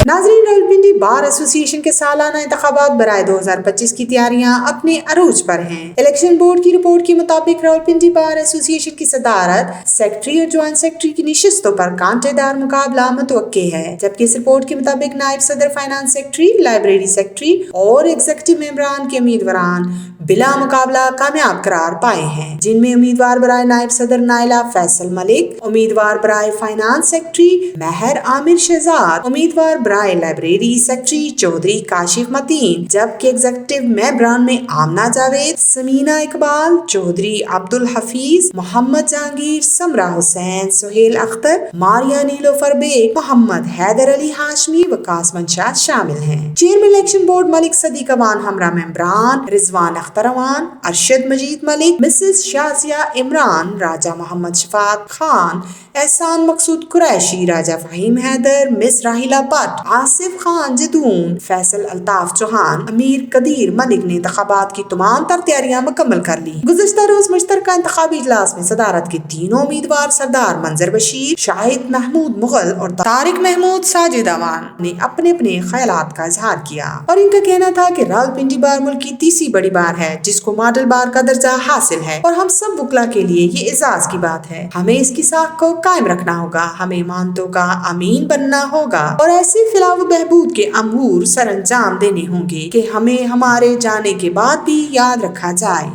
नाज़रीन, Rawalpindi bar association के सालाना इंतखाबात बराए 2025 की तैयारियां अपने अरूज पर हैं। इलेक्शन बोर्ड की रिपोर्ट के मुताबिक रावलपिंडी बार एसोसिएशन की सदारत, सेक्रेटरी और ज्वाइंट सेक्रेटरी की निशिस्तों पर कांटेदार मुकाबला मुतवक्के है, जबकि इस रिपोर्ट के मुताबिक नायब सदर, फाइनेंस सेक्रेटरी, लाइब्रेरी सेक्रेटरी और एग्जीक्यूटिव मेंबरान के उम्मीदवारान बिला मुकाबला कामयाब करार पाए हैं, जिनमें उम्मीदवार बराए नायब सदर नाइला फैसल मलिक, उम्मीदवार बराए फाइनेंस सेक्रेटरी महर आमिर शहजाद, उम्मीदवार बराए लाइब्रेरी सेक्रेटरी चौधरी काशिफ मतीन, जबकि एग्जीक्यूटिव मेंबरान में आमना जावेद, समीना इकबाल, चौधरी अब्दुल हफीज, मोहम्मद जहांगीर, समरा हुसैन, सुहेल अख्तर, मारिया नीलोफर बेग, मोहम्मद हैदर अली हाशमी व कासमन शाह शामिल हैं। Chairman election board Malik Sadiq Awan हमरा मेंबरान रिजवान अख्तर अवान, अरशद मजीद मलिक, मिसेस शाजिया इमरान, राजा मोहम्मद शफात खान, एहसान मकसूद कुरैशी, राजा फहीम हैदर, मिस राहिला भट्ट, आसिफ खान जदून, फैसल अल्ताफ चौहान, अमीर कदीर मलिक ने इंतखाबात की तमाम तर तैयारियां मुकम्मल कर ली। गुज़िश्ता रोज मुश्तरका इंतखाबी इजलास में सदारत के तीनों उम्मीदवार सरदार मंजर बशीर, शाहिद महमूद मुगल और तारिक महमूद साजिद अवान ने अपने अपने ख्यालात का इजहार किया और इनका कहना था कि रावलपिंडी बार मुल्क की तीसरी बड़ी बार है जिसको मॉडल बार का दर्जा हासिल है और हम सब वकला के लिए ये एजाज की बात है। हमें इसकी साख को कायम रखना होगा, हमें ईमानतों का अमीन बनना होगा और ऐसे फिलाह व बहबूद के अमूर सर अंजाम देने होंगे कि हमें हमारे जाने के बाद भी याद रखा जाए।